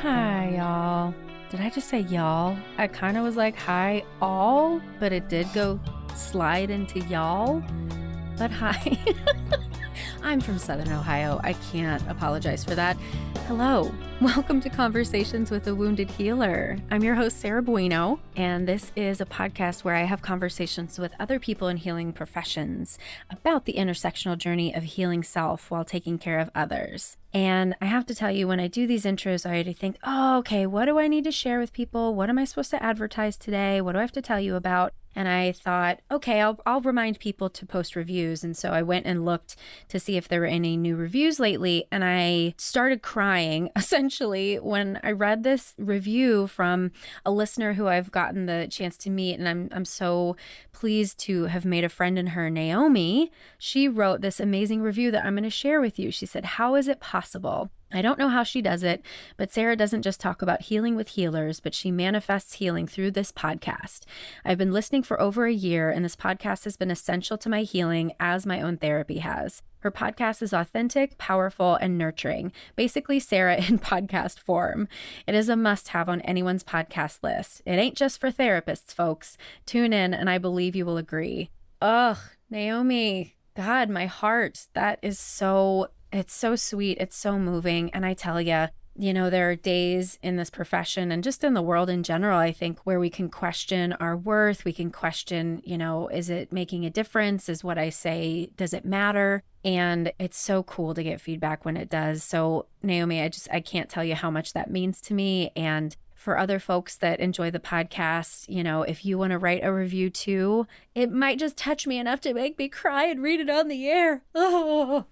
Hi, y'all. Did I just say y'all? I kind of was like, hi, all, but it did go slide into y'all. But hi. I'm from Southern Ohio. I can't apologize for that. Hello. Welcome to Conversations with a Wounded Healer. I'm your host, Sarah Bueno, and this is a podcast where I have conversations with other people in healing professions about the intersectional journey of healing self while taking care of others. And I have to tell you, when I do these intros, I already think, oh, okay, what do I need to share with people? What am I supposed to advertise today? What do I have to tell you about? And I thought, okay, I'll remind people to post reviews. And so I went and looked to see if there were any new reviews lately. And I started crying, essentially, when I read this review from a listener who I've gotten the chance to meet. And I'm so pleased to have made a friend in her, Naomi. She wrote this amazing review that I'm going to share with you. She said, how is it possible? I don't know how she does it, but Sarah doesn't just talk about healing with healers, but she manifests healing through this podcast. I've been listening for over a year, and this podcast has been essential to my healing as my own therapy has. Her podcast is authentic, powerful, and nurturing. Basically, Sarah in podcast form. It is a must-have on anyone's podcast list. It ain't just for therapists, folks. Tune in, and I believe you will agree. Ugh, Naomi, God, my heart. That is so... It's so sweet. It's so moving. And I tell you, there are days in this profession and just in the world in general, I think, where we can question our worth. We can question, is it making a difference? Is what I say, does it matter? And it's so cool to get feedback when it does. So Naomi, I can't tell you how much that means to me. And for other folks that enjoy the podcast, if you want to write a review too, it might just touch me enough to make me cry and read it on the air. Oh.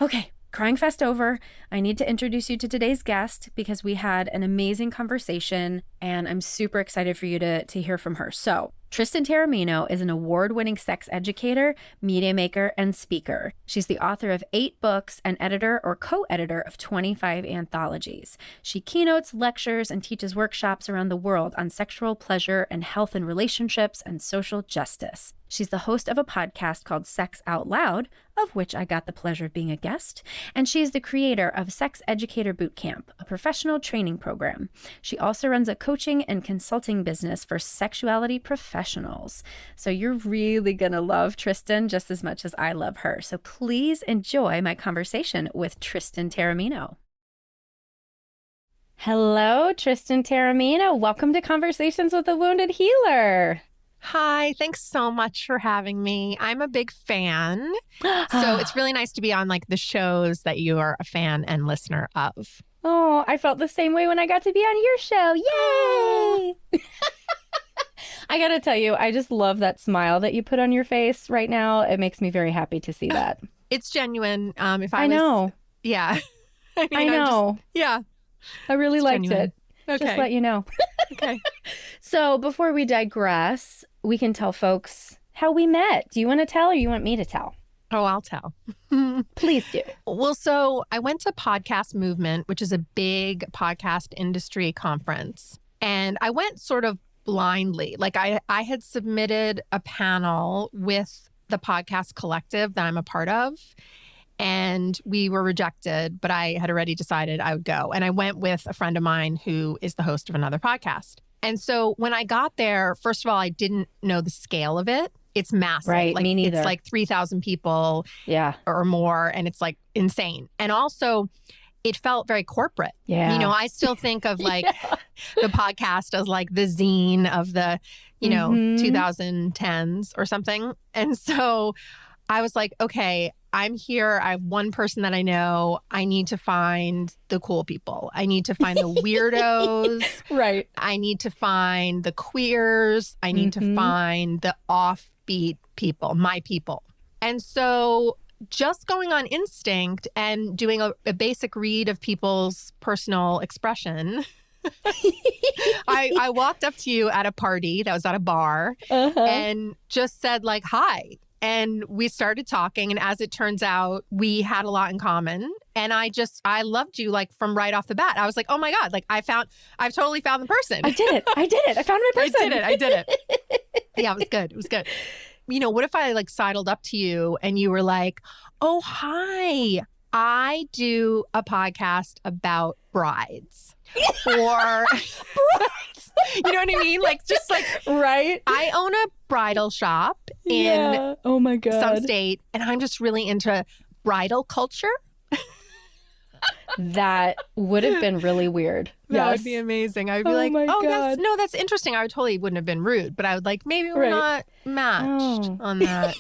Okay, crying fest over. I need to introduce you to today's guest because we had an amazing conversation and I'm super excited for you to hear from her. So, Tristan Taormino is an award-winning sex educator, media maker, and speaker. She's the author of 8 books and editor or co-editor of 25 anthologies. She keynotes, lectures, and teaches workshops around the world on sexual pleasure and health and relationships and social justice. She's the host of a podcast called Sex Out Loud, of which I got the pleasure of being a guest, and she's the creator of Sex Educator Bootcamp, a professional training program. She also runs a coaching and consulting business for sexuality professionals. So you're really going to love Tristan just as much as I love her. So please enjoy my conversation with Tristan Taormino. Hello, Tristan Taormino. Welcome to Conversations with a Wounded Healer. Hi, thanks so much for having me. I'm a big fan. So it's really nice to be on the shows that you are a fan and listener of. Oh, I felt the same way when I got to be on your show. Yay! I got to tell you, I just love that smile that you put on your face right now. It makes me very happy to see that. It's genuine. I know. Yeah. I know. I really liked genuine. it. Okay. Just let you know. Okay. So before we digress, we can tell folks how we met. Do you want to tell or you want me to tell? Oh, I'll tell. Please do. Well, so I went to Podcast Movement, which is a big podcast industry conference. And I went sort of blindly. I had submitted a panel with the podcast collective that I'm a part of. And we were rejected, but I had already decided I would go. And I went with a friend of mine who is the host of another podcast. And so when I got there, first of all, I didn't know the scale of it. It's massive. Right, me neither. It's 3,000 people or more, and it's insane. And also, it felt very corporate. Yeah. I still think of the podcast as the zine of the, 2010s or something. And so I was like, okay, I'm here. I have one person that I know. I need to find the cool people. I need to find the weirdos. Right. I need to find the queers. I need to find the offbeat people, my people. And so just going on instinct and doing a basic read of people's personal expression, I walked up to you at a party that was at a bar and just said hi. And we started talking. And as it turns out, we had a lot in common. And I loved you from right off the bat. I was like, oh my God, I've totally found the person. I did it. I found my person. I did it. Yeah, it was good. What if I sidled up to you and you were like, oh, hi, I do a podcast about brides. Or, you know what I mean? Like, just like, Right? I own a bridal shop in Yeah. Oh my God. some state, and I'm just really into bridal culture. That would have been really weird. That would be amazing. I'd be like, my oh, God. that's interesting. I totally wouldn't have been rude, but I would like, maybe we're Right. not matched on that.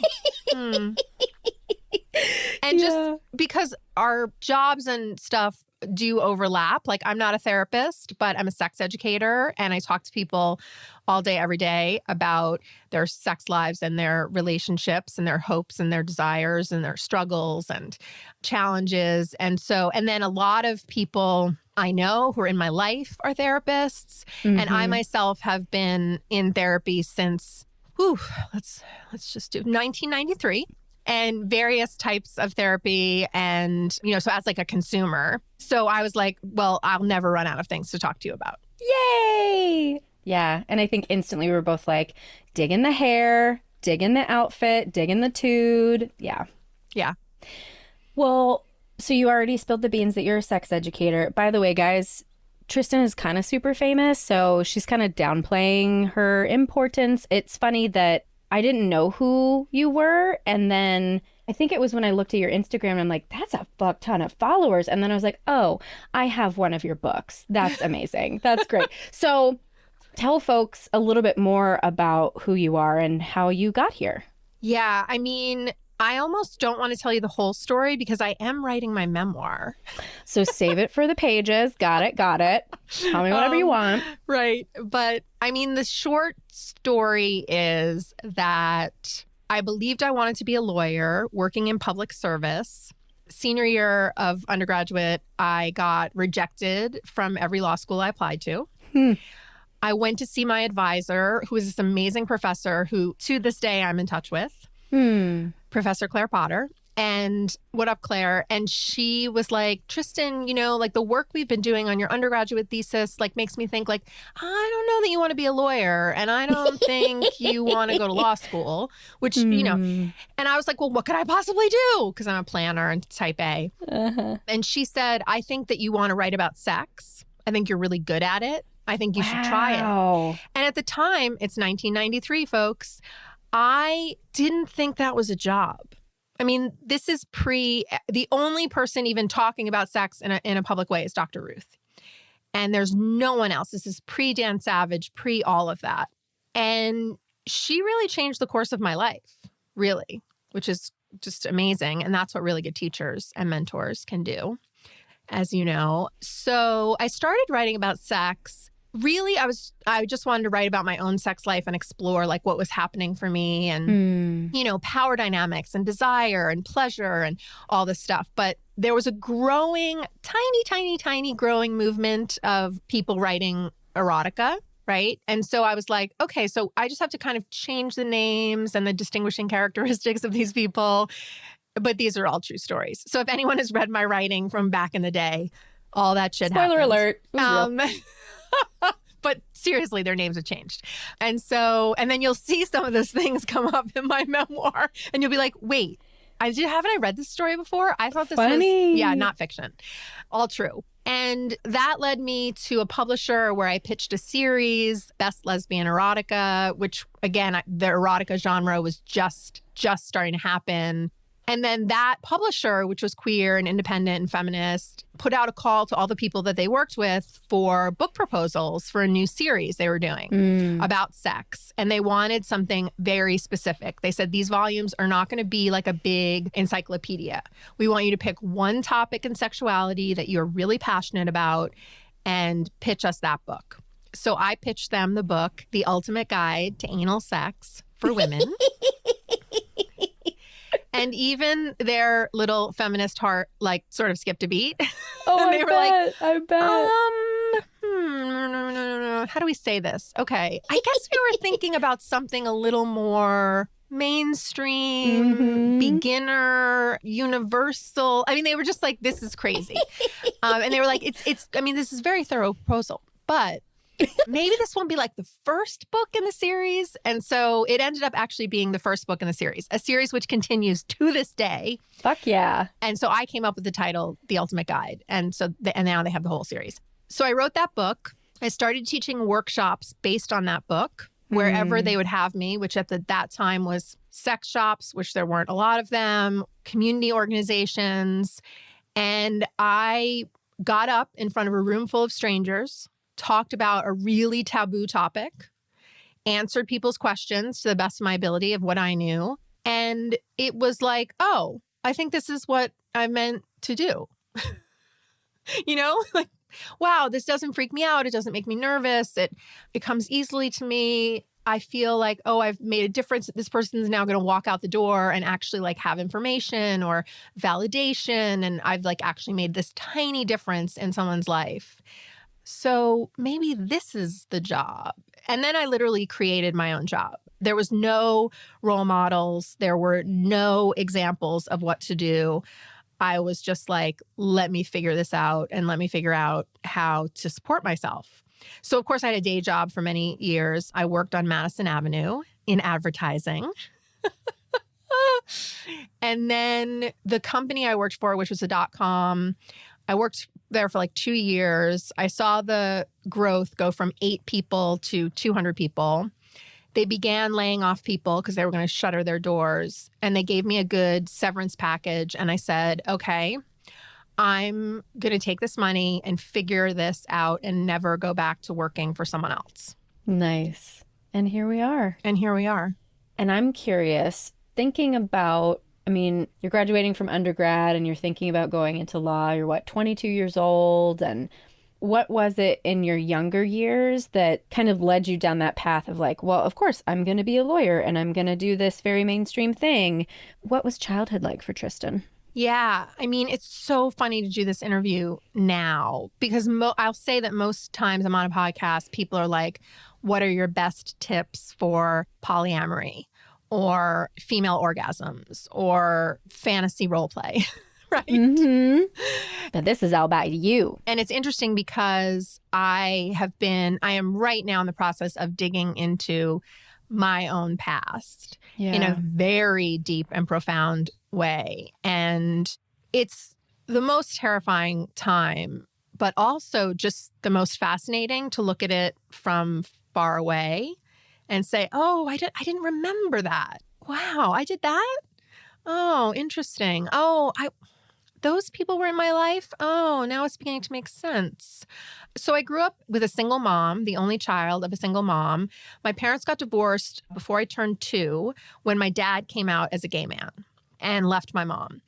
And just because our jobs and stuff do overlap. Like, I'm not a therapist, but I'm a sex educator, and I talk to people all day, every day about their sex lives and their relationships and their hopes and their desires and their struggles and challenges. And then a lot of people I know who are in my life are therapists. And I myself have been in therapy since, let's just do 1993. And various types of therapy. And, so as like a consumer. So I was like, well, I'll never run out of things to talk to you about. Yay! Yeah. And I think instantly we were both like, dig in the hair, dig in the outfit, dig in the tude. Yeah. Yeah. Well, so you already spilled the beans that you're a sex educator. By the way, guys, Tristan is kind of super famous. So she's kind of downplaying her importance. It's funny that I didn't know who you were. And then I think it was when I looked at your Instagram and I'm like, that's a fuck ton of followers. And then I was like, oh, I have one of your books. That's amazing. That's great. So tell folks a little bit more about who you are and how you got here. Yeah. I mean, I almost don't want to tell you the whole story because I am writing my memoir. So save it for the pages. Got it. Tell me whatever you want. Right. But I mean, the short story is that I believed I wanted to be a lawyer working in public service. Senior year of undergraduate, I got rejected from every law school I applied to. I went to see my advisor, who was this amazing professor who to this day I'm in touch with. Professor Claire Potter. And what up, Claire? And she was like, Tristan, like the work we've been doing on your undergraduate thesis, like makes me think like, I don't know that you want to be a lawyer. And I don't think you want to go to law school, which, and I was like, well, what could I possibly do? Because I'm a planner and type A. And she said, I think that you want to write about sex. I think you're really good at it. I think you should try it. And at the time, it's 1993, folks. I didn't think that was a job. I mean, this is the only person even talking about sex in a public way is Dr. Ruth. And there's no one else. This is pre-Dan Savage, pre all of that. And she really changed the course of my life, really, which is just amazing. And that's what really good teachers and mentors can do, as you know. So I started writing about sex. Really, I just wanted to write about my own sex life and explore like what was happening for me and, power dynamics and desire and pleasure and all this stuff. But there was a growing, tiny growing movement of people writing erotica, right? And so I was like, okay, so I just have to kind of change the names and the distinguishing characteristics of these people. But these are all true stories. So if anyone has read my writing from back in the day, all that shit happened. Spoiler alert. But seriously, their names have changed. And then you'll see some of those things come up in my memoir and you'll be like, wait, haven't I read this story before? I thought this was, not fiction. All true. And that led me to a publisher where I pitched a series, Best Lesbian Erotica, which again, the erotica genre was just starting to happen. And then that publisher, which was queer and independent and feminist, put out a call to all the people that they worked with for book proposals for a new series they were doing about sex. And they wanted something very specific. They said, these volumes are not going to be like a big encyclopedia. We want you to pick one topic in sexuality that you're really passionate about and pitch us that book. So I pitched them the book, The Ultimate Guide to Anal Sex for Women. And even their little feminist heart, like, sort of skipped a beat. Oh, and they were like, I bet. How do we say this? Okay. I guess we were thinking about something a little more mainstream, beginner, universal. I mean, they were just like, this is crazy. And they were like, this is a very thorough proposal. But maybe this won't be like the first book in the series. And so it ended up actually being the first book in the series, a series which continues to this day. Fuck yeah. And so I came up with the title, The Ultimate Guide. And so and now they have the whole series. So I wrote that book. I started teaching workshops based on that book, wherever they would have me, which at that time was sex shops, which there weren't a lot of them, community organizations. And I got up in front of a room full of strangers, talked about a really taboo topic, answered people's questions to the best of my ability of what I knew. And it was like, oh, I think this is what I meant to do. Like, wow, this doesn't freak me out. It doesn't make me nervous. It comes easily to me. I feel like, oh, I've made a difference. This person's now going to walk out the door and actually like have information or validation. And I've like actually made this tiny difference in someone's life. So maybe this is the job. And then I literally created my own job. There was no role models. There were no examples of what to do. I was just like, let me figure this out and let me figure out how to support myself. So, of course, I had a day job for many years. I worked on Madison Avenue in advertising. And then the company I worked for, which was a .com, I worked there for like 2 years. I saw the growth go from 8 people to 200 people. They began laying off people because they were going to shutter their doors. And they gave me a good severance package. And I said, okay, I'm going to take this money and figure this out and never go back to working for someone else. Nice. And here we are. And I'm curious, thinking about, I mean, you're graduating from undergrad and you're thinking about going into law. You're 22 years old. And what was it in your younger years that kind of led you down that path of like, well, of course, I'm going to be a lawyer and I'm going to do this very mainstream thing. What was childhood like for Tristan? Yeah. I mean, it's so funny to do this interview now because I'll say that most times I'm on a podcast, people are like, what are your best tips for polyamory or female orgasms or fantasy role play? Right? Mm-hmm. But this is all about you. And it's interesting because I am right now in the process of digging into my own past in a very deep and profound way. And it's the most terrifying time, but also just the most fascinating to look at it from far away and say, oh, I didn't remember that. Wow, I did that? Oh, interesting. Oh, those people were in my life? Oh, now it's beginning to make sense. So I grew up with a single mom, the only child of a single mom. My parents got divorced before I turned 2 when my dad came out as a gay man and left my mom.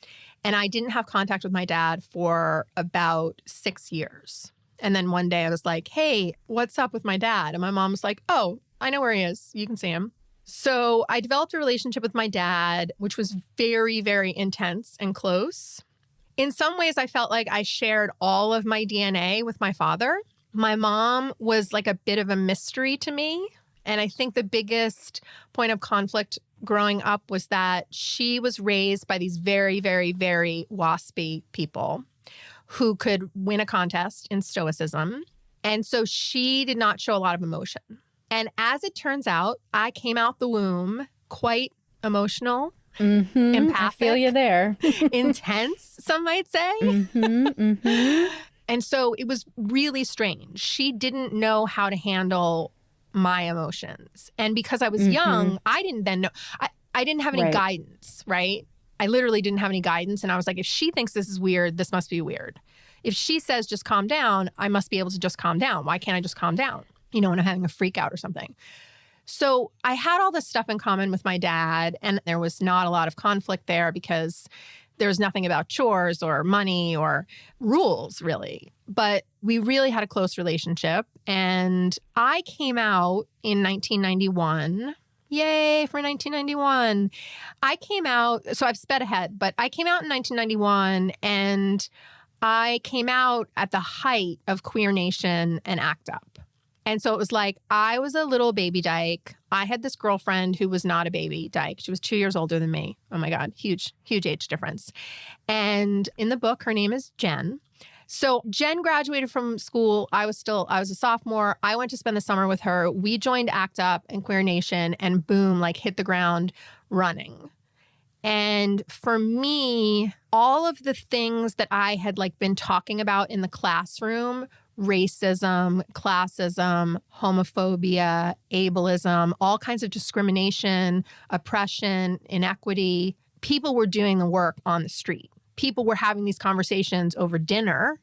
And I didn't have contact with my dad for about 6 years. And then one day I was like, hey, what's up with my dad? And my mom was like, oh, I know where he is. You can see him. So I developed a relationship with my dad, which was very, very intense and close. In some ways, I felt like I shared all of my DNA with my father. My mom was like a bit of a mystery to me. And I think the biggest point of conflict growing up was that she was raised by these very, very, very waspy people who could win a contest in stoicism. And so she did not show a lot of emotion. And as it turns out, I came out the womb quite emotional. Mm-hmm. Empathic. I feel you there. Intense, some might say. Mm-hmm. Mm-hmm. And so it was really strange. She didn't know how to handle my emotions. And because I was young, I didn't then know. I didn't have any guidance, right? I literally didn't have any guidance. And I was like, if she thinks this is weird, this must be weird. If she says just calm down, I must be able to just calm down. Why can't I just calm down? When I'm having a freak out or something. So I had all this stuff in common with my dad, and there was not a lot of conflict there because there was nothing about chores or money or rules, really. But we really had a close relationship. And I came out in 1991. Yay for 1991. I came out, so I've sped ahead, but I came out in 1991, and I came out at the height of Queer Nation and ACT UP. And so it was like, I was a little baby dyke. I had this girlfriend who was not a baby dyke. She was 2 years older than me. Oh my God, huge, huge age difference. And in the book, her name is Jen. So Jen graduated from school. I was a sophomore. I went to spend the summer with her. We joined ACT UP and Queer Nation and boom, like hit the ground running. And for me, all of the things that I had like been talking about in the classroom, racism, classism, homophobia, ableism, all kinds of discrimination, oppression, inequity, people were doing the work on the street. People were having these conversations over dinner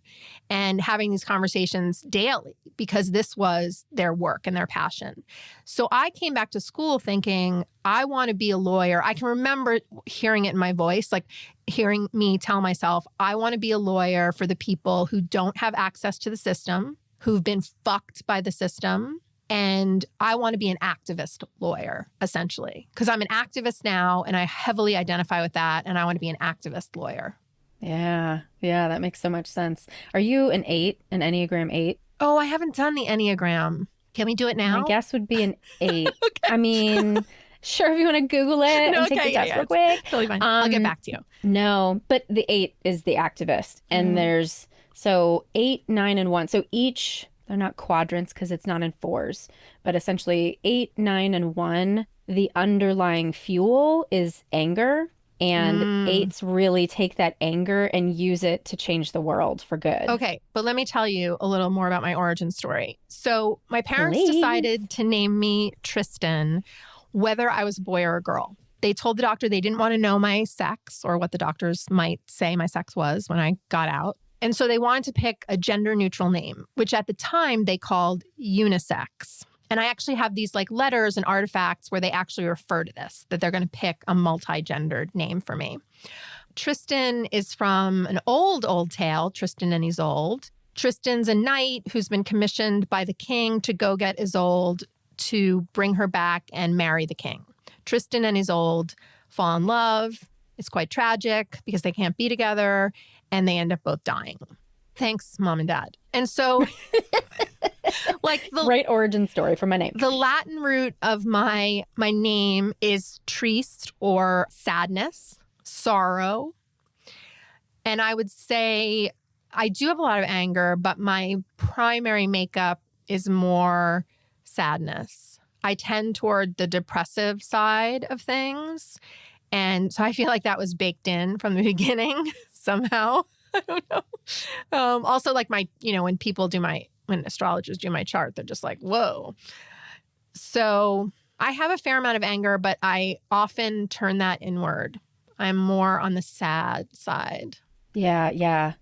and having these conversations daily because this was their work and their passion. So I came back to school thinking, I want to be a lawyer. I can remember hearing it in my voice, like hearing me tell myself, I want to be a lawyer for the people who don't have access to the system, who've been fucked by the system. And I want to be an activist lawyer, essentially, because I'm an activist now and I heavily identify with that. And I want to be an activist lawyer. Yeah, that makes so much sense. Are you an 8, an Enneagram 8? Oh, I haven't done the Enneagram. Can we do it now? My guess would be an 8. Okay. I mean, sure, if you want to Google it and take the test real quick. Totally fine. I'll get back to you. No, but the 8 is the activist. And there's, so 8, 9, and 1. So each, they're not quadrants because it's not in 4s, but essentially 8, 9, and 1, the underlying fuel is anger. And 8s really take that anger and use it to change the world for good. Okay, but let me tell you a little more about my origin story. So my parents decided to name me Tristan, whether I was a boy or a girl. They told the doctor they didn't want to know my sex or what the doctors might say my sex was when I got out. And so they wanted to pick a gender neutral name, which at the time they called unisex. And I actually have these like letters and artifacts where they actually refer to this, that they're going to pick a multi-gendered name for me. Tristan is from an old tale, Tristan and Isolde. Tristan's a knight who's been commissioned by the king to go get Isolde to bring her back and marry the king. Tristan and Isolde fall in love. It's quite tragic because they can't be together and they end up both dying. Thanks, Mom and Dad. And so like the great origin story for my name. The Latin root of my name is triste or sadness, sorrow. And I would say I do have a lot of anger, but my primary makeup is more sadness. I tend toward the depressive side of things. And so I feel like that was baked in from the beginning somehow. I don't know. Also, like when astrologers do my chart, they're just like, whoa. So I have a fair amount of anger, but I often turn that inward. I'm more on the sad side. Yeah.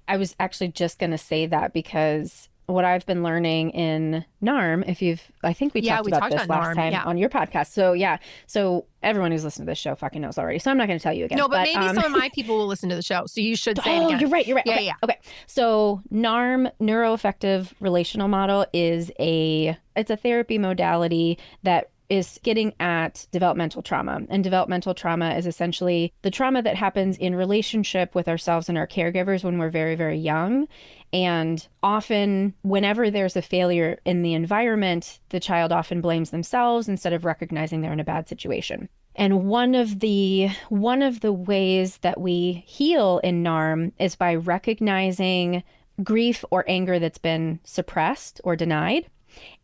I was actually just going to say that because what I've been learning in NARM, I think we talked about this last time on your podcast. So everyone who's listened to this show fucking knows already. So I'm not going to tell you again. No, but maybe some of my people will listen to the show. So you should say it again. You're right. Yeah. Okay. So NARM, neuroaffective relational model, it's a therapy modality that is getting at developmental trauma. And developmental trauma is essentially the trauma that happens in relationship with ourselves and our caregivers when we're very, very young. And often, whenever there's a failure in the environment, the child often blames themselves instead of recognizing they're in a bad situation. And one of the ways that we heal in NARM is by recognizing grief or anger that's been suppressed or denied.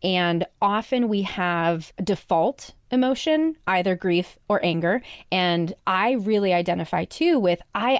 And often we have default emotion, either grief or anger. And I really identify too with, I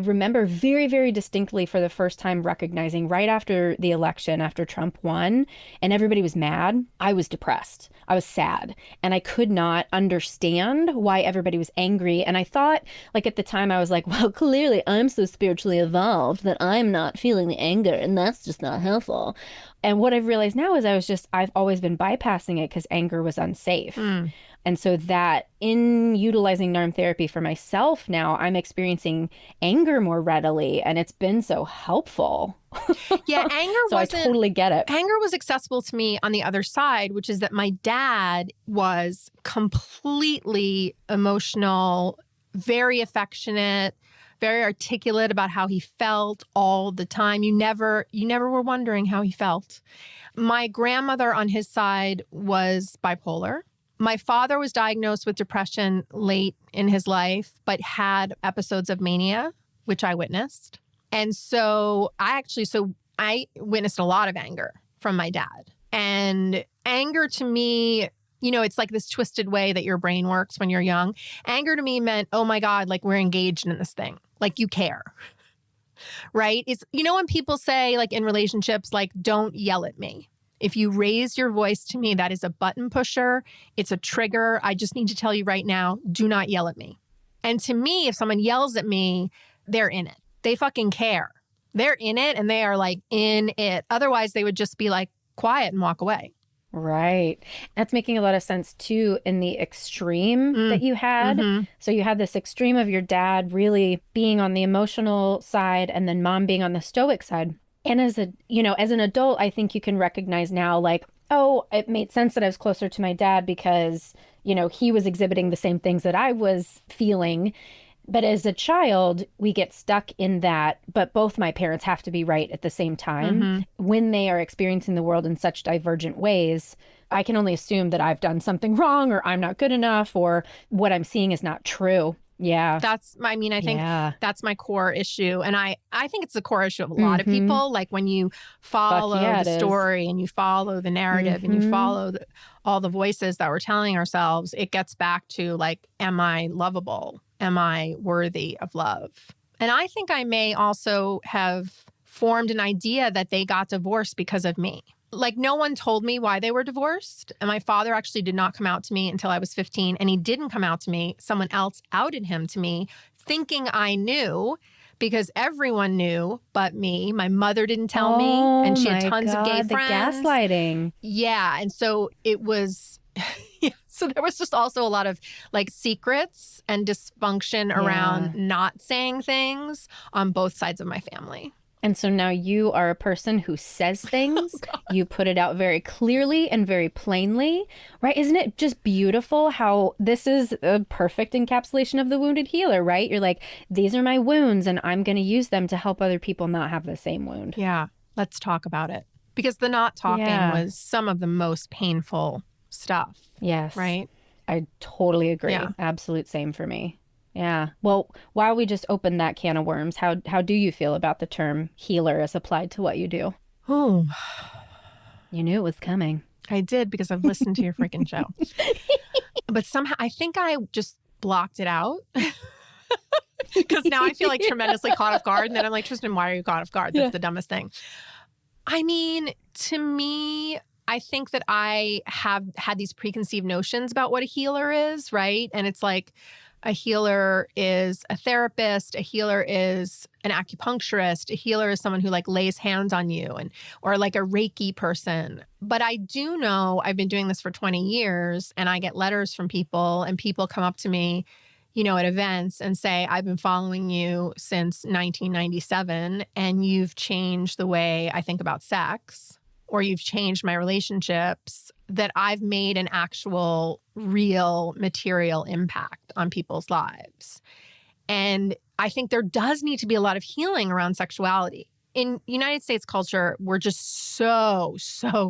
remember very, very distinctly for the first time recognizing right after the election, after Trump won and everybody was mad, I was depressed. I was sad and I could not understand why everybody was angry. And I thought, like at the time I was like, well, clearly I'm so spiritually evolved that I'm not feeling the anger and that's just not helpful. And what I've realized now is I've always been bypassing it because anger was unsafe. And so that in utilizing NARM therapy for myself now, I'm experiencing anger more readily and it's been so helpful. Yeah, anger so I totally get it. Anger was accessible to me on the other side, which is that my dad was completely emotional, very affectionate, very articulate about how he felt all the time. You never were wondering how he felt. My grandmother on his side was bipolar. My father was diagnosed with depression late in his life, but had episodes of mania, which I witnessed. And so I witnessed a lot of anger from my dad. And anger to me, it's like this twisted way that your brain works when you're young. Anger to me meant, oh my God, like we're engaged in this thing. Like you care, right? It's, when people say like in relationships, like, don't yell at me. If you raise your voice to me, that is a button pusher. It's a trigger. I just need to tell you right now, do not yell at me. And to me, if someone yells at me, they're in it. They fucking care. They're in it and they are like in it. Otherwise, they would just be like quiet and walk away. Right. That's making a lot of sense too in the extreme that you had. Mm-hmm. So you had this extreme of your dad really being on the emotional side and then mom being on the stoic side. And as an adult, I think you can recognize now, like, oh, it made sense that I was closer to my dad because, he was exhibiting the same things that I was feeling. But as a child, we get stuck in that, but both my parents have to be right at the same time. When they are experiencing the world in such divergent ways, I can only assume that I've done something wrong or I'm not good enough or what I'm seeing is not true. Yeah. I think that's my core issue. And I think it's the core issue of a lot of people. Like when you follow the story and you follow the narrative and you follow all the voices that we're telling ourselves, it gets back to like, am I lovable? Am I worthy of love? And I think I may also have formed an idea that they got divorced because of me. Like no one told me why they were divorced. And my father actually did not come out to me until I was 15. And he didn't come out to me. Someone else outed him to me, thinking I knew because everyone knew but me. My mother didn't tell me. And she had tons of gay friends. The gaslighting. Yeah. And so it was... So there was just also a lot of like secrets and dysfunction around not saying things on both sides of my family. And so now you are a person who says things. You put it out very clearly and very plainly, right? Isn't it just beautiful how this is a perfect encapsulation of the wounded healer, right? You're like, these are my wounds and I'm going to use them to help other people not have the same wound. Yeah. Let's talk about it. Because the not talking was some of the most painful stuff. Yes. Right? I totally agree. Yeah. Absolute same for me. Yeah. Well, while we just opened that can of worms, how do you feel about the term healer as applied to what you do? Oh, you knew it was coming. I did because I've listened to your freaking show. But somehow I think I just blocked it out because now I feel like tremendously caught off guard. And then I'm like, Tristan, why are you caught off guard? That's the dumbest thing. I mean, to me, I think that I have had these preconceived notions about what a healer is, right? And it's like a healer is a therapist, a healer is an acupuncturist, a healer is someone who like lays hands on you or like a Reiki person. But I do know I've been doing this for 20 years and I get letters from people and people come up to me, at events and say, I've been following you since 1997 and you've changed the way I think about sex. Or you've changed my relationships, that I've made an actual, real material impact on people's lives. And I think there does need to be a lot of healing around sexuality. In United States culture, we're just so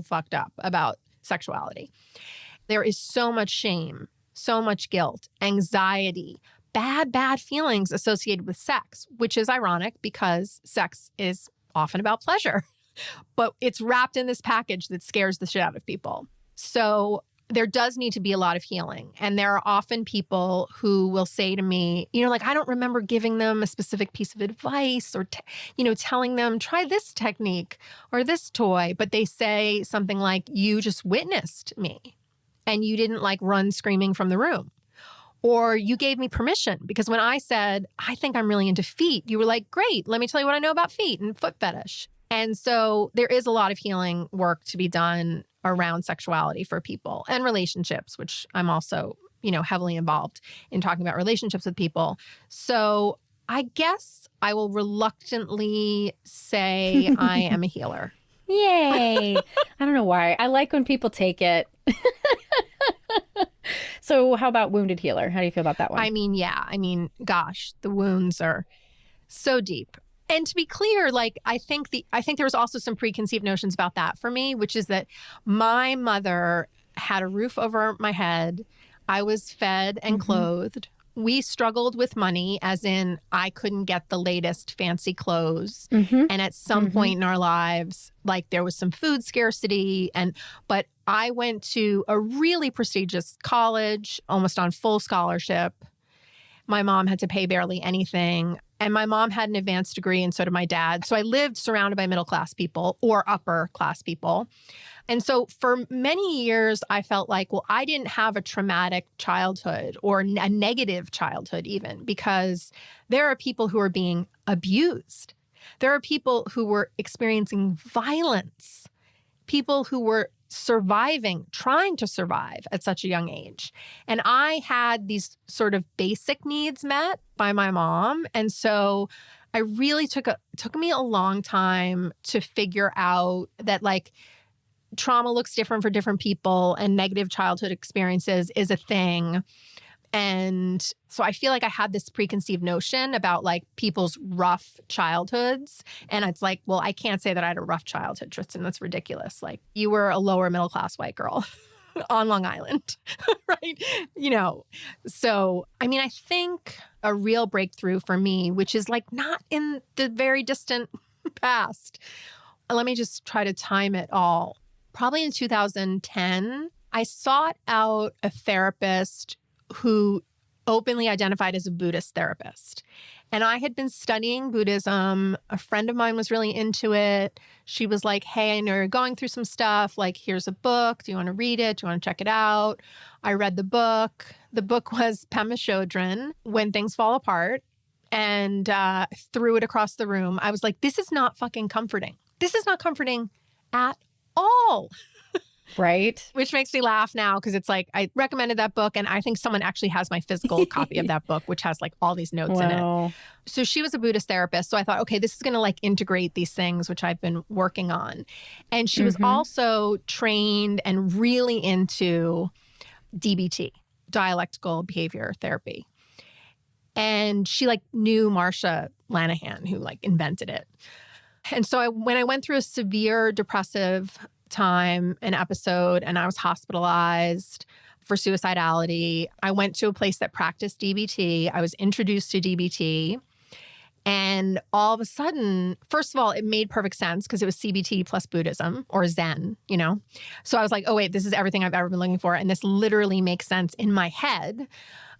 fucked up about sexuality. There is so much shame, so much guilt, anxiety, bad feelings associated with sex, which is ironic because sex is often about pleasure. But it's wrapped in this package that scares the shit out of people. So there does need to be a lot of healing. And there are often people who will say to me, like, I don't remember giving them a specific piece of advice or, telling them, try this technique or this toy. But they say something like, you just witnessed me and you didn't like run screaming from the room. Or you gave me permission because when I said, I think I'm really into feet, you were like, great, let me tell you what I know about feet and foot fetish. And so there is a lot of healing work to be done around sexuality for people and relationships, which I'm also, heavily involved in talking about relationships with people. So I guess I will reluctantly say I am a healer. Yay. I don't know why. I like when people take it. So how about wounded healer? How do you feel about that one? I mean, gosh, the wounds are so deep. And to be clear, like, I think there was also some preconceived notions about that for me, which is that my mother had a roof over my head. I was fed and clothed. we struggled with money, as in I couldn't get the latest fancy clothes. Mm-hmm. And at some point in our lives, like there was some food scarcity. But I went to a really prestigious college, almost on full scholarship. My mom had to pay barely anything. And my mom had an advanced degree, and so did my dad. So I lived surrounded by middle-class people or upper-class people. And so for many years, I felt like, well, I didn't have a traumatic childhood or a negative childhood even, because there are people who are being abused. There are people who were experiencing violence, people who were surviving, trying to survive at such a young age. And I had these sort of basic needs met by my mom. And so I really took me a long time to figure out that like trauma looks different for different people and negative childhood experiences is a thing. And so I feel like I had this preconceived notion about like people's rough childhoods. And it's like, well, I can't say that I had a rough childhood, Tristan. That's ridiculous. Like you were a lower middle class white girl on Long Island, right? You know, so I mean, I think a real breakthrough for me, which is like not in the very distant past. Let me just try to time it all. Probably in 2010, I sought out a therapist who openly identified as a Buddhist therapist. And I had been studying Buddhism. A friend of mine was really into it. She was like, hey, I know you're going through some stuff. Like, here's a book. Do you want to read it? Do you want to check it out? I read the book. The book was Pema Chodron, When Things Fall Apart, and threw it across the room. I was like, this is not fucking comforting. This is not comforting at all. Right. Which makes me laugh now because it's like I recommended that book and I think someone actually has my physical copy of that book, which has like all these notes in it. So she was a Buddhist therapist. So I thought, okay, this is going to like integrate these things, which I've been working on. And she was also trained and really into DBT, dialectical behavior therapy. And she like knew Marsha Lanahan, who like invented it. And so when I went through a severe depressive time, an episode, and I was hospitalized for suicidality, I went to a place that practiced DBT. I was introduced to DBT. And all of a sudden, first of all, it made perfect sense because it was CBT plus Buddhism or Zen, you know? So I was like, oh, wait, this is everything I've ever been looking for. And this literally makes sense in my head.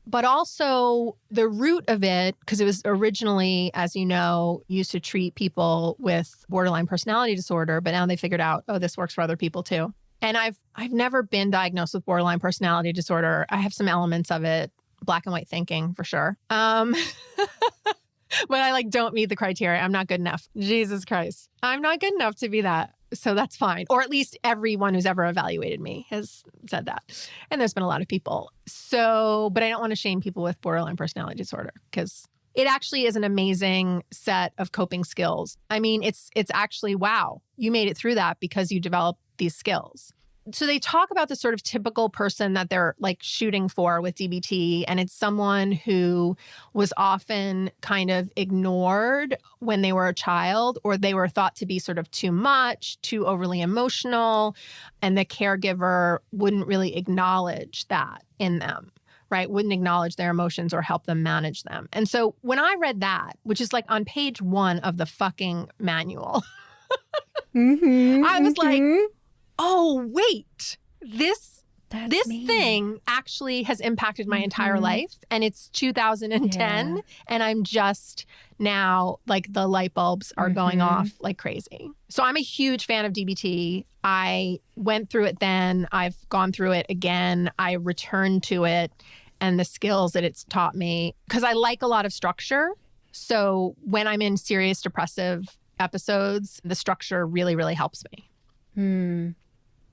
But also the root of it, because it was originally, as you know, used to treat people with borderline personality disorder, but now they figured out, oh, this works for other people too. And I've never been diagnosed with borderline personality disorder. I have some elements of it, black and white thinking for sure. But I like don't meet the criteria. I'm not good enough. Jesus Christ. I'm not good enough to be that. So that's fine. Or at least everyone who's ever evaluated me has said that. And there's been a lot of people. So, but I don't want to shame people with borderline personality disorder because it actually is an amazing set of coping skills. I mean, it's actually, wow, you made it through that because you developed these skills. So they talk about the sort of typical person that they're like shooting for with DBT. And it's someone who was often kind of ignored when they were a child, or they were thought to be sort of too much, too overly emotional. And the caregiver wouldn't really acknowledge that in them, right? Wouldn't acknowledge their emotions or help them manage them. And so when I read that, which is like on page 1 of the fucking manual, I was like, oh, wait, this thing actually has impacted my entire life. And it's 2010. And I'm just now like the light bulbs are going off like crazy. So I'm a huge fan of DBT. I went through it then. I've gone through it again. I returned to it and the skills that it's taught me because I like a lot of structure. So when I'm in serious depressive episodes, the structure really, really helps me.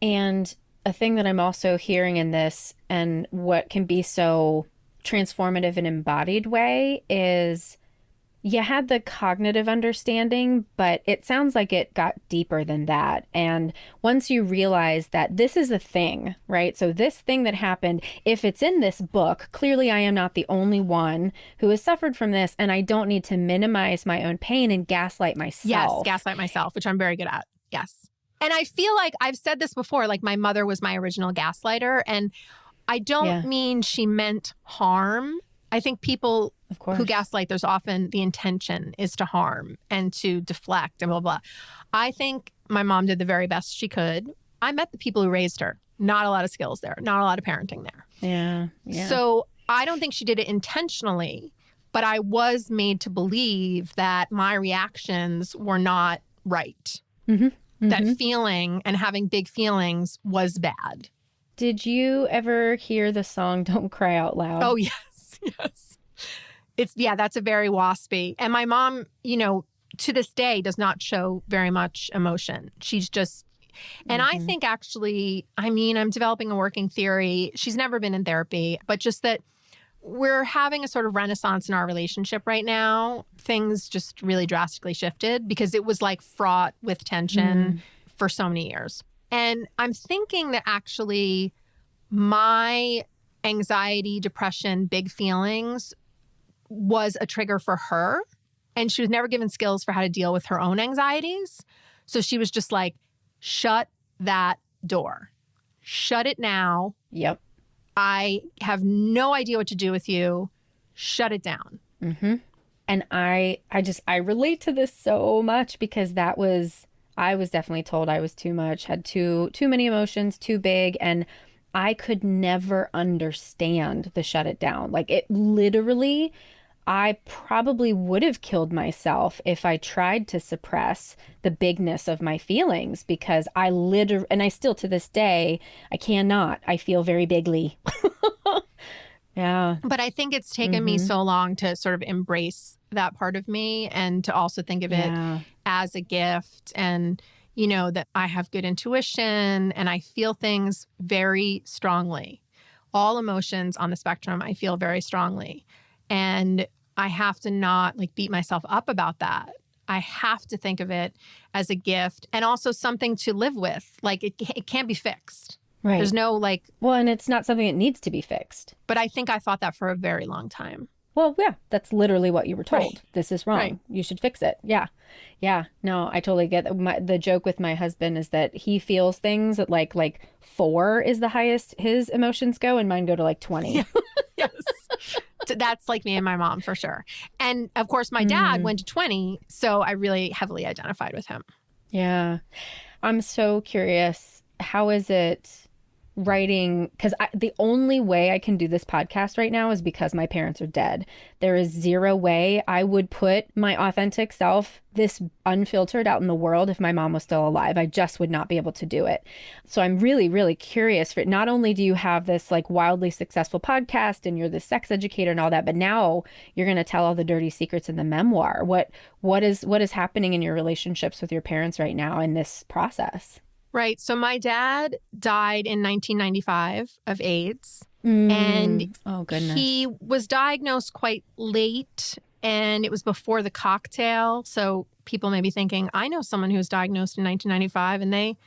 And a thing that I'm also hearing in this and what can be so transformative and embodied way is you had the cognitive understanding, but it sounds like it got deeper than that. And once you realize that this is a thing, right? So this thing that happened, if it's in this book, clearly I am not the only one who has suffered from this, and I don't need to minimize my own pain and gaslight myself. Yes, gaslight myself, which I'm very good at. Yes. And I feel like I've said this before, like my mother was my original gaslighter. And I don't mean she meant harm. I think people Of course. who gaslight, there's often the intention is to harm and to deflect and blah, blah. I think my mom did the very best she could. I met the people who raised her. Not a lot of skills there. Not a lot of parenting there. Yeah. So I don't think she did it intentionally, but I was made to believe that my reactions were not right. That feeling and having big feelings was bad. Did you ever hear the song Don't Cry Out Loud? Oh, yes. That's a very waspy. And my mom, to this day does not show very much emotion. She's just, and I think actually, I'm developing a working theory. She's never been in therapy, but just that we're having a sort of renaissance in our relationship right now. Things just really drastically shifted because it was like fraught with tension for so many years. And I'm thinking that actually my anxiety, depression, big feelings was a trigger for her. And she was never given skills for how to deal with her own anxieties. So she was just like, shut that door. Shut it now. Yep. I have no idea what to do with you. Shut it down. And I relate to this so much because I was definitely told I was too much, had too many emotions, too big. And I could never understand the shut it down. Like it literally, I probably would have killed myself if I tried to suppress the bigness of my feelings because and I still to this day, I cannot. I feel very bigly. Yeah. But I think it's taken me so long to sort of embrace that part of me and to also think of it as a gift and that I have good intuition and I feel things very strongly. All emotions on the spectrum, I feel very strongly. And I have to not beat myself up about that. I have to think of it as a gift and also something to live with. Like it can't be fixed. Right. There's no Well, and it's not something that needs to be fixed. But I think I thought that for a very long time. Well, yeah, that's literally what you were told. Right. This is wrong. Right. You should fix it. Yeah. Yeah. No, I totally get that. The joke with my husband is that he feels things at like 4 is the highest his emotions go and mine go to 20. Yeah. Yes. That's like me and my mom for sure. And of course, my dad went to 20. So I really heavily identified with him. Yeah. I'm so curious. How is it writing? Because the only way I can do this podcast right now is because my parents are dead. There is zero way I would put my authentic self, this unfiltered, out in the world if my mom was still alive. I just would not be able to do it. So I'm really, really curious. For not only do you have this wildly successful podcast and you're the sex educator and all that, but now you're going to tell all the dirty secrets in the memoir. What is happening in your relationships with your parents right now in this process? Right. So my dad died in 1995 of AIDS. And oh, goodness. He was diagnosed quite late and it was before the cocktail. So people may be thinking, I know someone who was diagnosed in 1995 and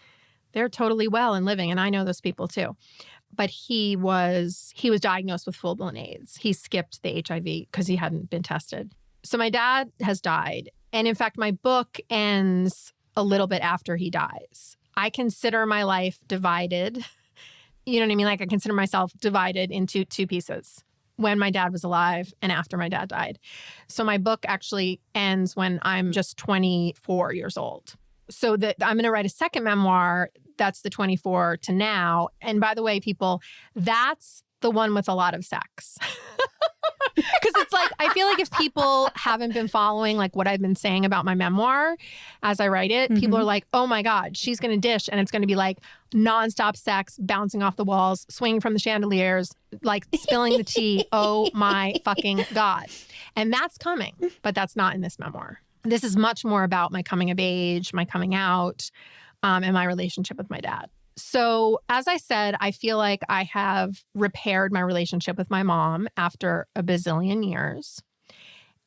they're totally well and living. And I know those people too. But he was diagnosed with full-blown AIDS. He skipped the HIV because he hadn't been tested. So my dad has died. And in fact, my book ends a little bit after he dies. I consider my life divided. You know what I mean? I consider myself divided into 2 pieces. When my dad was alive and after my dad died. So my book actually ends when I'm just 24 years old. So that I'm going to write a second memoir. That's the 24 to now. And by the way, people, that's the one with a lot of sex. Because it's I feel like if people haven't been following what I've been saying about my memoir as I write it, people are like, oh my God, she's going to dish. And it's going to be nonstop sex, bouncing off the walls, swinging from the chandeliers, spilling the tea. Oh my fucking God. And that's coming, but that's not in this memoir. This is much more about my coming of age, my coming out, and my relationship with my dad. So as I said, I feel like I have repaired my relationship with my mom after a bazillion years.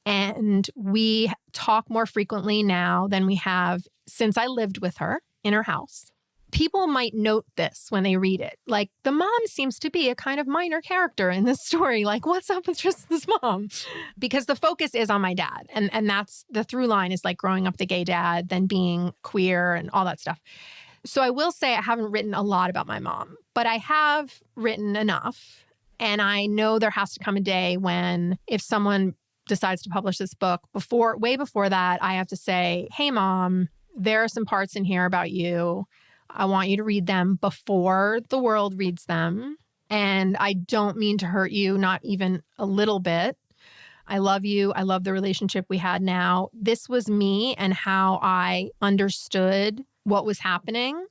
And we talk more frequently now than we have since I lived with her in her house. People might note this when they read it. The mom seems to be a kind of minor character in this story. What's up with Tristan's mom? Because the focus is on my dad. And that's the through line is growing up the gay dad, then being queer and all that stuff. So I will say I haven't written a lot about my mom, but I have written enough And I know there has to come a day when if someone decides to publish this book, way before that, I have to say, hey, Mom, there are some parts in here about you. I want you to read them before the world reads them. And I don't mean to hurt you, not even a little bit. I love you. I love the relationship we had now. This was me and how I understood what was happening.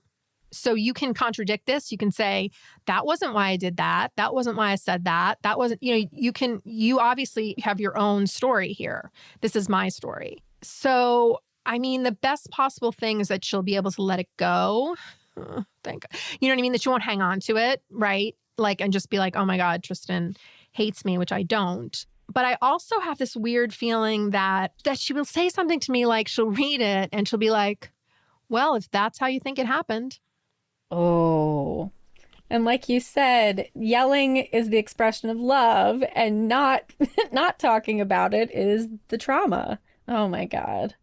So you can contradict this. You can say, that wasn't why I did that. That wasn't why I said that. That wasn't, you obviously have your own story here. This is my story. So, I mean, the best possible thing is that she'll be able to let it go. Thank God. You know what I mean? That you won't hang on to it, right? Like, and just be like, oh my God, Tristan hates me, which I don't. But I also have this weird feeling that she will say something to me, like she'll read it and she'll be like, well, if that's how you think it happened. Oh, and like you said, yelling is the expression of love, and not talking about it is the trauma. Oh my God.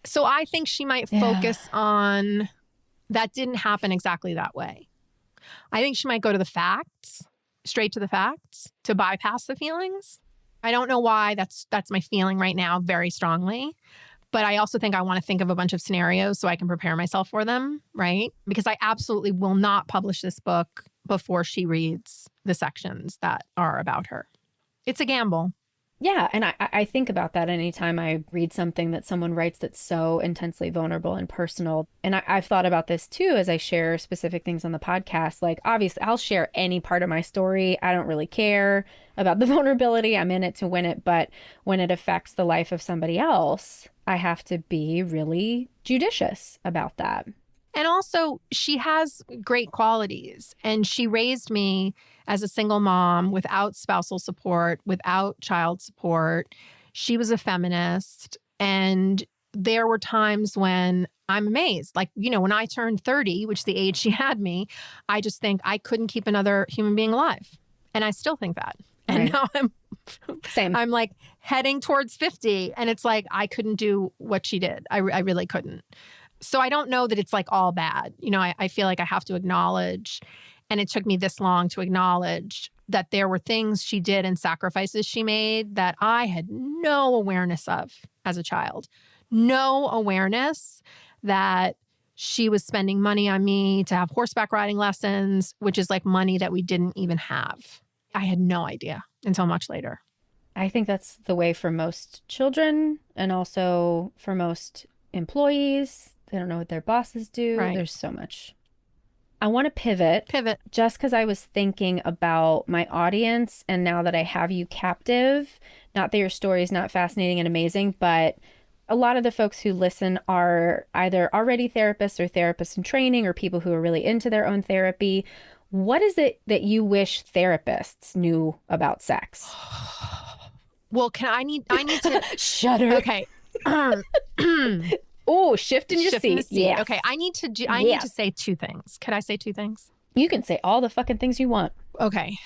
So I think she might focus on that didn't happen exactly that way. I think she might go to the facts, straight to the facts, to bypass the feelings. I don't know why that's my feeling right now very strongly. But I also think I want to think of a bunch of scenarios so I can prepare myself for them, right? Because I absolutely will not publish this book before she reads the sections that are about her. It's a gamble. Yeah, and I think about that anytime I read something that someone writes that's so intensely vulnerable and personal. And I've thought about this too as I share specific things on the podcast. Like, obviously, I'll share any part of my story. I don't really care about the vulnerability. I'm in it to win it. But when it affects the life of somebody else, I have to be really judicious about that. And also, she has great qualities. And she raised me as a single mom without spousal support, without child support. She was a feminist. And there were times when I'm amazed. Like, when I turned 30, which is the age she had me, I just think I couldn't keep another human being alive. And I still think that. And now I'm like heading towards 50. And it's like, I couldn't do what she did. I really couldn't. So I don't know that it's like all bad. I feel like I have to acknowledge, and it took me this long to acknowledge that there were things she did and sacrifices she made that I had no awareness of as a child. No awareness that she was spending money on me to have horseback riding lessons, which is like money that we didn't even have. I had no idea until much later. I think that's the way for most children and also for most employees. They don't know what their bosses do. Right. There's so much. I want to pivot just because I was thinking about my audience, and now that I have you captive, not that your story is not fascinating and amazing, but a lot of the folks who listen are either already therapists or therapists in training or people who are really into their own therapy. What is it that you wish therapists knew about sex? Well, I need to shudder. Okay. Oh, shift in your seat. Yes. Okay, I need to say two things. Could I say two things? You can say all the fucking things you want. Okay.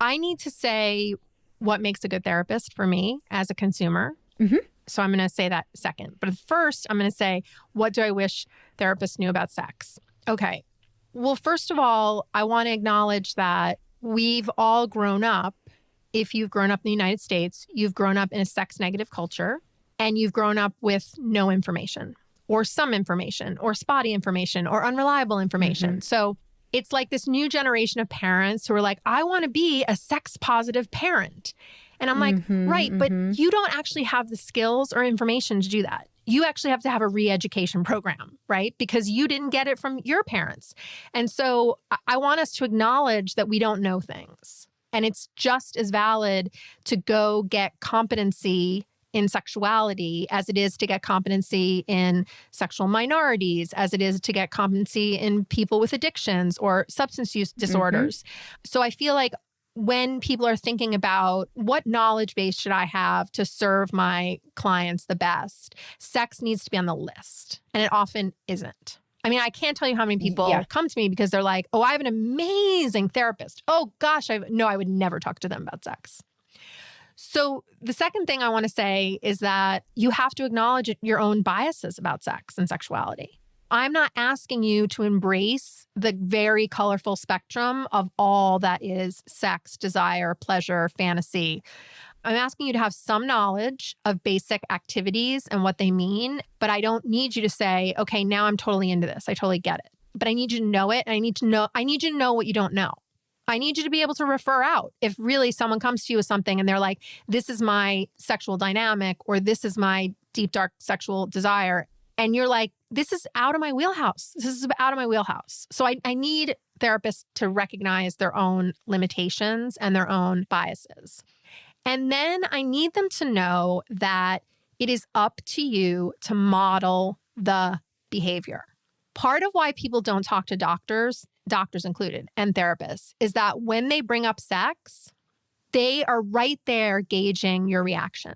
I need to say what makes a good therapist for me as a consumer. Mm-hmm. So I'm going to say that second. But first, I'm going to say, what do I wish therapists knew about sex? Okay. Well, first of all, I want to acknowledge that we've all grown up. If you've grown up in the United States, you've grown up in a sex negative culture. And you've grown up with no information or some information or spotty information or unreliable information. Mm-hmm. So it's like this new generation of parents who are like, I want to be a sex positive parent. And I'm like, right, but you don't actually have the skills or information to do that. You actually have to have a re-education program, right? Because you didn't get it from your parents. And so I want us to acknowledge that we don't know things. And it's just as valid to go get competency in sexuality as it is to get competency in sexual minorities, as it is to get competency in people with addictions or substance use disorders. So I feel like when people are thinking about what knowledge base should I have to serve my clients the best, sex needs to be on the list. And it often isn't. I mean, I can't tell you how many people come to me because they're like, oh, I have an amazing therapist. Oh gosh, I would never talk to them about sex. So the second thing I want to say is that you have to acknowledge your own biases about sex and sexuality. I'm not asking you to embrace the very colorful spectrum of all that is sex, desire, pleasure, fantasy. I'm asking you to have some knowledge of basic activities and what they mean, but I don't need you to say, okay, now I'm totally into this. I totally get it. But I need you to know it. And I need you to know what you don't know. I need you to be able to refer out. If really someone comes to you with something and they're like, this is my sexual dynamic, or this is my deep, dark sexual desire. And you're like, this is out of my wheelhouse. This is out of my wheelhouse. So I need therapists to recognize their own limitations and their own biases. And then I need them to know that it is up to you to model the behavior. Part of why people don't talk to doctors included, and therapists, is that when they bring up sex, they are right there gauging your reaction.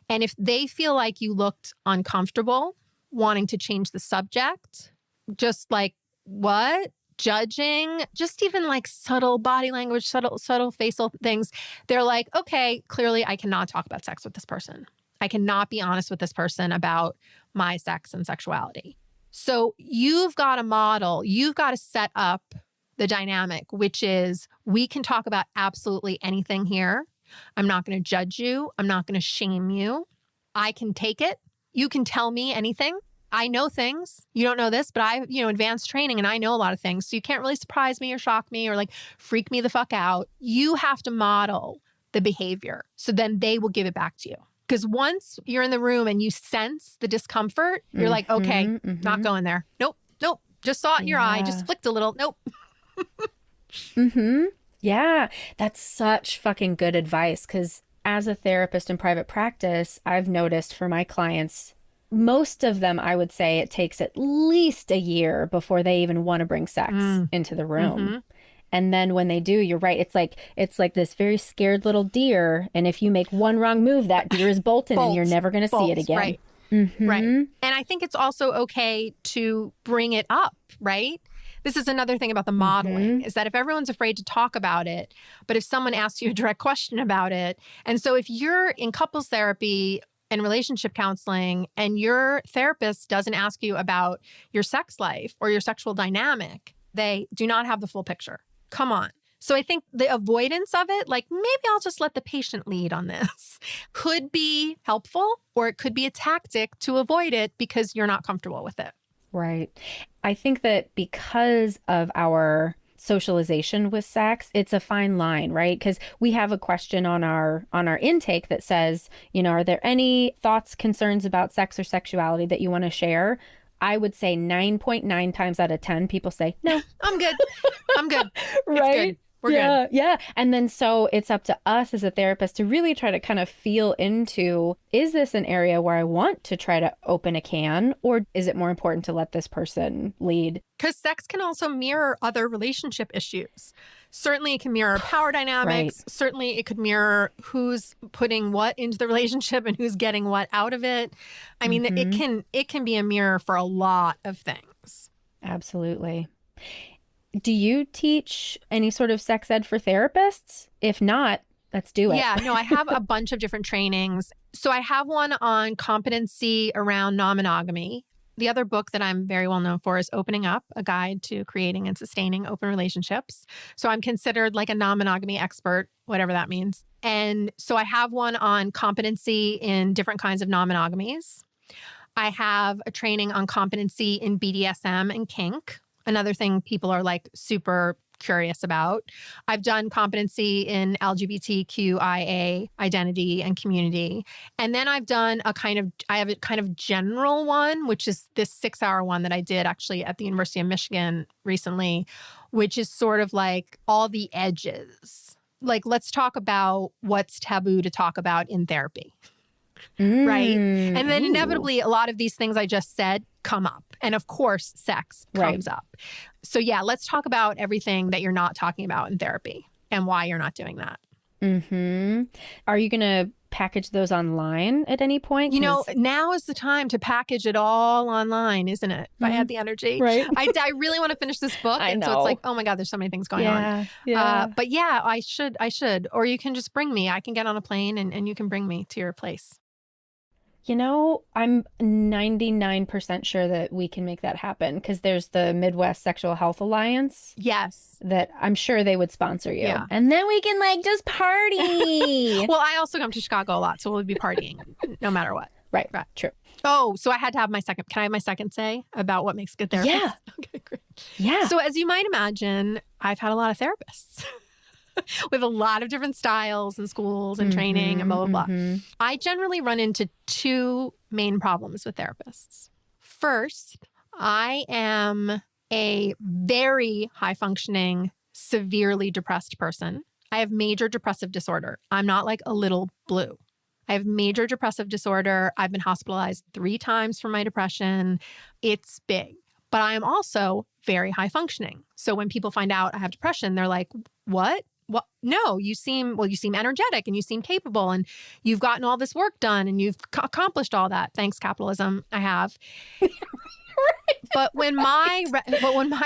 And if they feel like you looked uncomfortable, wanting to change the subject, just like, what? Judging, just even like subtle body language, subtle facial things, they're like, okay, clearly I cannot talk about sex with this person. I cannot be honest with this person about my sex and sexuality. So you've got to model, you've got to set up the dynamic, which is we can talk about absolutely anything here. I'm not going to judge you. I'm not going to shame you. I can take it. You can tell me anything. I know things. You don't know this, but I have, advanced training and I know a lot of things. So you can't really surprise me or shock me or like freak me the fuck out. You have to model the behavior. So then they will give it back to you. Because once you're in the room and you sense the discomfort, you're like, okay, not going there. Nope. Just saw it in your eye. Just flicked a little. Nope. Yeah. That's such fucking good advice. Because as a therapist in private practice, I've noticed for my clients, most of them, I would say it takes at least a year before they even want to bring sex into the room. And then when they do, you're right. It's like this very scared little deer. And if you make one wrong move, that deer is bolting and you're never going to see it again. Right. Right. And I think it's also okay to bring it up, right? This is another thing about the modeling is that if everyone's afraid to talk about it, but if someone asks you a direct question about it. And so if you're in couples therapy and relationship counseling and your therapist doesn't ask you about your sex life or your sexual dynamic, they do not have the full picture. Come on. So I think the avoidance of it, like maybe I'll just let the patient lead on this, could be helpful, or it could be a tactic to avoid it because you're not comfortable with it. Right. I think that because of our socialization with sex, it's a fine line, right? Because we have a question on our intake that says, are there any thoughts, concerns about sex or sexuality that you want to share? I would say 9.9 times out of 10, people say, no, I'm good. Right? Good. We're good. Yeah. And then so it's up to us as a therapist to really try to kind of feel into, is this an area where I want to try to open a can, or is it more important to let this person lead? Because sex can also mirror other relationship issues. Certainly it can mirror power dynamics. Right. Certainly it could mirror who's putting what into the relationship and who's getting what out of it. I mean, it can be a mirror for a lot of things. Absolutely. Do you teach any sort of sex ed for therapists? If not, let's do it. Yeah, no, I have a bunch of different trainings. So I have one on competency around non-monogamy. The other book that I'm very well known for is Opening Up, a guide to creating and sustaining open relationships. So I'm considered like a non-monogamy expert, whatever that means. And so I have one on competency in different kinds of non-monogamies. I have a training on competency in BDSM and kink, another thing people are like super curious about. I've done competency in LGBTQIA identity and community. And then I've done I have a kind of general one, which is this 6-hour one that I did actually at the University of Michigan recently, which is sort of like all the edges. Like, let's talk about what's taboo to talk about in therapy. Right. And then inevitably, a lot of these things I just said come up. And of course, sex comes up. So yeah, let's talk about everything that you're not talking about in therapy and why you're not doing that. Are you going to package those online at any point? Now is the time to package it all online, isn't it? If I had the energy. Right. I really want to finish this book. I know. So it's like, oh my God, there's so many things going on. Yeah. But yeah, I should. Or you can just bring me. I can get on a plane and you can bring me to your place. You know, I'm 99% sure that we can make that happen because there's the Midwest Sexual Health Alliance Yes. that I'm sure they would sponsor you. Yeah. And then we can like just party. Well, I also come to Chicago a lot, so we'll be partying no matter what. Right. True. Oh, so I had to have my second. Can I have my second say about what makes good therapist? Yeah. Okay, great. Yeah. So as you might imagine, I've had a lot of therapists with a lot of different styles and schools and training and blah, blah, blah. I generally run into two main problems with therapists. First, I am a very high functioning, severely depressed person. I have major depressive disorder. I'm not like a little blue. I have major depressive disorder. I've been hospitalized 3 times for my depression. It's big. But I am also very high functioning. So when people find out I have depression, they're like, what? What? No, you seem energetic and you seem capable and you've gotten all this work done and you've accomplished all that. Thanks, capitalism. I have. But when my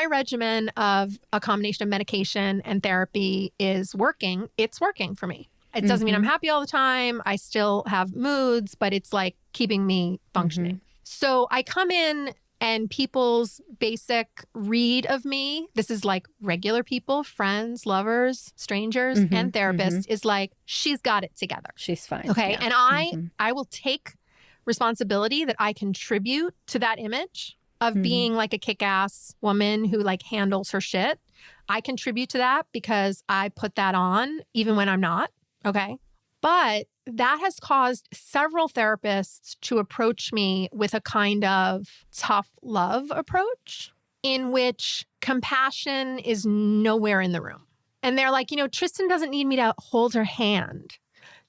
regimen of a combination of medication and therapy is working, it's working for me. It doesn't mean I'm happy all the time. I still have moods, but it's like keeping me functioning. So I come in and people's basic read of me, this is like regular people, friends, lovers, strangers, and therapists, is like, she's got it together. She's fine. Okay. Yeah. And I will take responsibility that I contribute to that image of being like a kick-ass woman who like handles her shit. I contribute to that because I put that on even when I'm not. Okay. But that has caused several therapists to approach me with a kind of tough love approach in which compassion is nowhere in the room. And they're like, Tristan doesn't need me to hold her hand.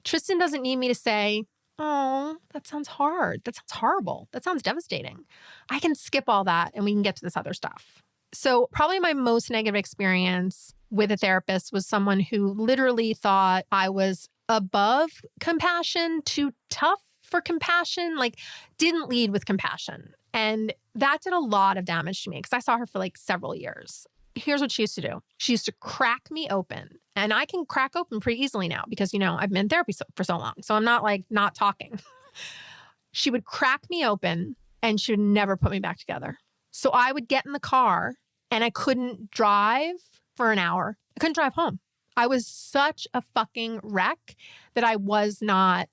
Tristan doesn't need me to say, oh, that sounds hard. That sounds horrible. That sounds devastating. I can skip all that and we can get to this other stuff. So probably my most negative experience with a therapist was someone who literally thought I was above compassion, too tough for compassion, like didn't lead with compassion. And that did a lot of damage to me because I saw her for like several years. Here's what she used to do. She used to crack me open. And I can crack open pretty easily now because, I've been in therapy for so long. So I'm not like not talking. She would crack me open and she would never put me back together. So I would get in the car and I couldn't drive for an hour. I couldn't drive home. I was such a fucking wreck that I was not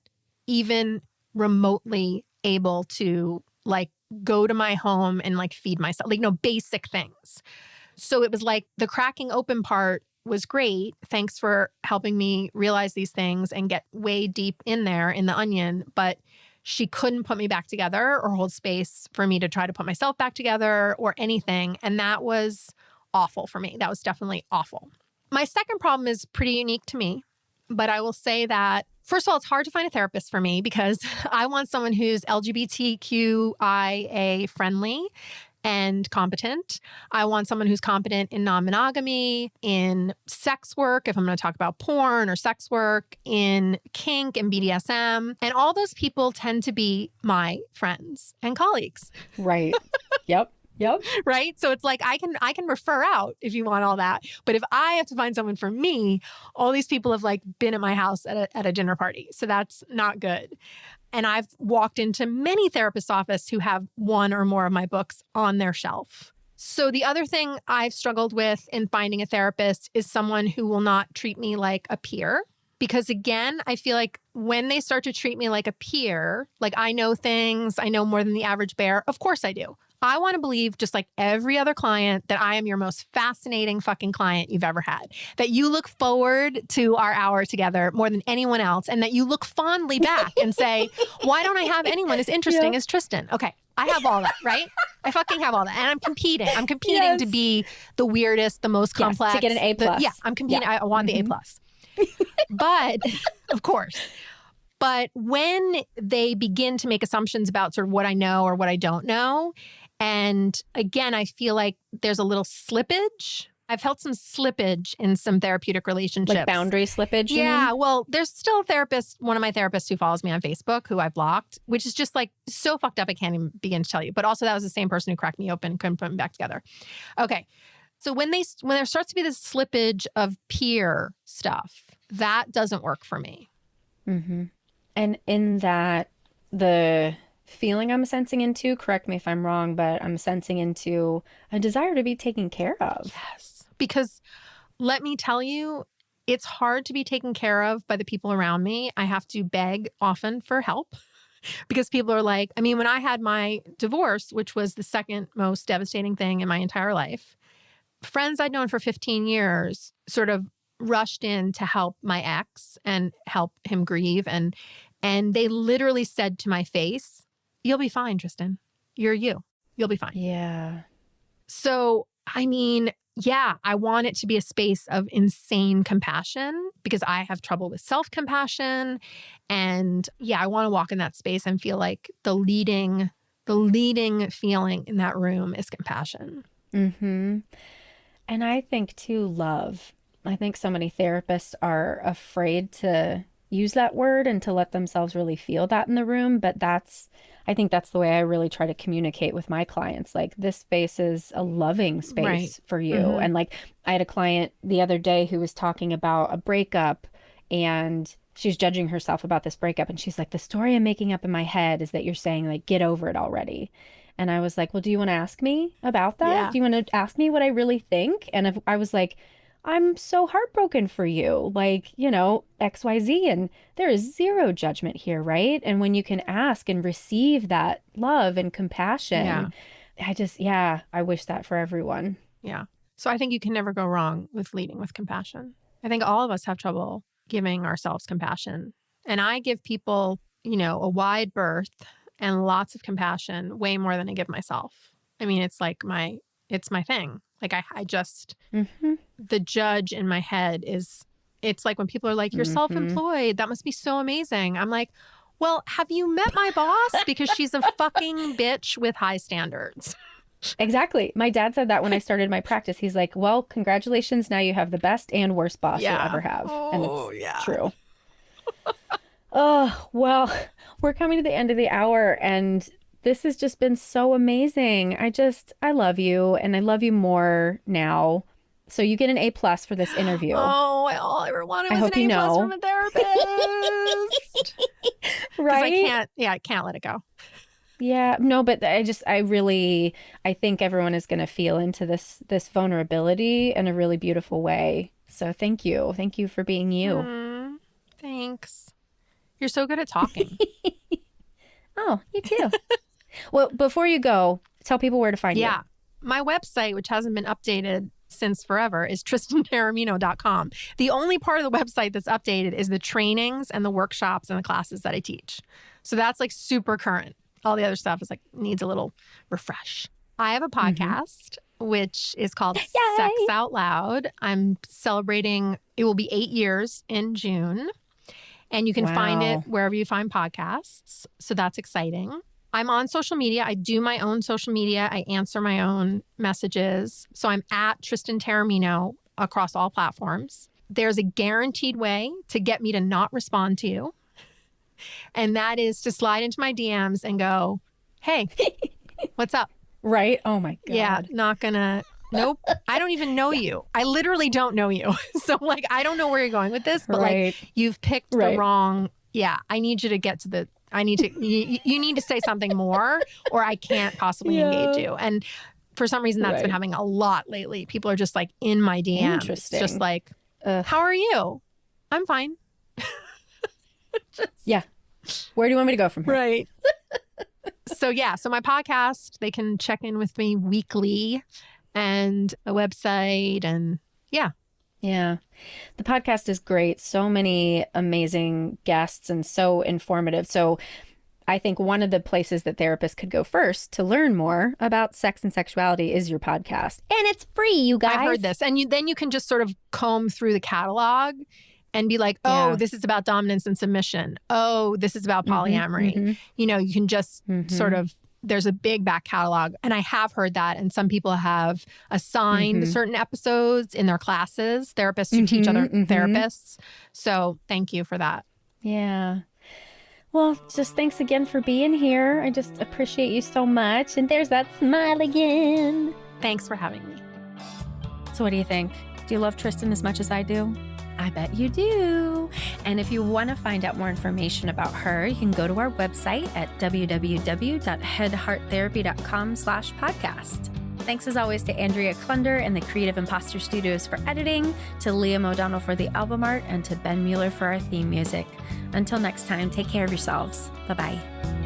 even remotely able to like go to my home and like feed myself, like, basic things. So it was like the cracking open part was great. Thanks for helping me realize these things and get way deep in there in the onion. But she couldn't put me back together or hold space for me to try to put myself back together or anything. And that was awful for me. That was definitely awful. My second problem is pretty unique to me, but I will say that, first of all, it's hard to find a therapist for me because I want someone who's LGBTQIA friendly and competent. I want someone who's competent in non-monogamy, in sex work, if I'm going to talk about porn or sex work, in kink and BDSM. And all those people tend to be my friends and colleagues. Right. Yep. Right. So it's like I can refer out if you want all that. But if I have to find someone for me, all these people have like been at my house at a dinner party. So that's not good. And I've walked into many therapists' offices who have one or more of my books on their shelf. So the other thing I've struggled with in finding a therapist is someone who will not treat me like a peer. Because again, I feel like when they start to treat me like a peer, like I know things, I know more than the average bear. Of course I do. I want to believe, just like every other client, that I am your most fascinating fucking client you've ever had. That you look forward to our hour together more than anyone else. And that you look fondly back and say, why don't I have anyone as interesting as Tristan? Okay, I have all that, right? I fucking have all that. And I'm competing. I'm competing to be the weirdest, the most complex. To get an A+. Yeah, I'm competing. Yeah. I want the A+. But, of course. But when they begin to make assumptions about sort of what I know or what I don't know, and again, I feel like there's a little slippage. I've felt some slippage in some therapeutic relationships. Like boundary slippage? Yeah. Well, there's still a therapist, one of my therapists who follows me on Facebook, who I blocked, which is just like so fucked up I can't even begin to tell you. But also that was the same person who cracked me open and couldn't put me back together. Okay. So when there starts to be this slippage of peer stuff, that doesn't work for me. Mm-hmm. And in that the feeling I'm sensing into, correct me if I'm wrong, but I'm sensing into a desire to be taken care of. Yes. Because let me tell you, it's hard to be taken care of by the people around me. I have to beg often for help because people are like, I mean, when I had my divorce, which was the second most devastating thing in my entire life, friends I'd known for 15 years sort of rushed in to help my ex and help him grieve. And they literally said to my face, "You'll be fine, Tristan. You're you. You'll be fine." Yeah. So, I mean, yeah, I want it to be a space of insane compassion because I have trouble with self-compassion. And yeah, I want to walk in that space and feel like the leading feeling in that room is compassion. Mm-hmm. And I think too, love. I think so many therapists are afraid to use that word and to let themselves really feel that in the room. But I think that's the way I really try to communicate with my clients. Like, this space is a loving space for you. Mm-hmm. And like, I had a client the other day who was talking about a breakup, and she's judging herself about this breakup. And she's like, the story I'm making up in my head is that you're saying like, get over it already. And I was like, well, do you want to ask me about that? Yeah. Do you want to ask me what I really think? And if I was like, I'm so heartbroken for you, like, you know, XYZ, and there is zero judgment here, right? And when you can ask and receive that love and compassion, I wish that for everyone. Yeah. So I think you can never go wrong with leading with compassion. I think all of us have trouble giving ourselves compassion. And I give people, you know, a wide berth and lots of compassion, way more than I give myself. I mean, it's like it's my thing. Like I just, the judge in my head it's like when people are like, you're self-employed, that must be so amazing. I'm like, well, have you met my boss? Because she's a fucking bitch with high standards. Exactly. My dad said that when I started my practice. He's like, well, congratulations. Now you have the best and worst boss you'll ever have. And it's true. Oh, well, we're coming to the end of the hour, and this has just been so amazing. I love you, and I love you more now. So you get an A+ for this interview. Oh, all I ever wanted was an A+ from a therapist. Right? I can't let it go. Yeah, no, but I think everyone is going to feel into this vulnerability in a really beautiful way. So thank you. Thank you for being you. Thanks. You're so good at talking. Oh, you too. Well, before you go, tell people where to find you. Yeah. My website, which hasn't been updated since forever, is tristantaormino.com. The only part of the website that's updated is the trainings and the workshops and the classes that I teach. So that's like super current. All the other stuff is like needs a little refresh. I have a podcast, which is called Sex Out Loud. I'm celebrating, it will be 8 years in June. And you can find it wherever you find podcasts. So that's exciting. I'm on social media. I do my own social media. I answer my own messages. So I'm at Tristan Taormino across all platforms. There's a guaranteed way to get me to not respond to you. And that is to slide into my DMs and go, hey, what's up? Right? Oh my God. Yeah, not gonna. Nope. I don't even know you. I literally don't know you. So like, I don't know where you're going with this, but like you've picked the wrong. Yeah. I need you to get to the, you need to say something more or I can't possibly engage you. And for some reason that's been happening a lot lately. People are just like in my DMs. Interesting. Just like, how are you? I'm fine. Yeah. Where do you want me to go from here? Right. So my podcast, they can check in with me weekly. And a website and yeah. The podcast is great. So many amazing guests and so informative. So I think one of the places that therapists could go first to learn more about sex and sexuality is your podcast. And it's free, you guys. I've heard this. And then you can just sort of comb through the catalog and be like, oh, this is about dominance and submission. Oh, this is about polyamory. You know, you can just sort of, there's a big back catalog. And I have heard that. And some people have assigned certain episodes in their classes, therapists who teach other therapists. So thank you for that. Yeah. Well, just thanks again for being here. I just appreciate you so much. And there's that smile again. Thanks for having me. So what do you think? Do you love Tristan as much as I do? I bet you do. And if you want to find out more information about her, you can go to our website at www.headhearttherapy.com/podcast. Thanks as always to Andrea Klunder and the Creative Imposter Studios for editing, to Liam O'Donnell for the album art, and to Ben Mueller for our theme music. Until next time, take care of yourselves. Bye-bye.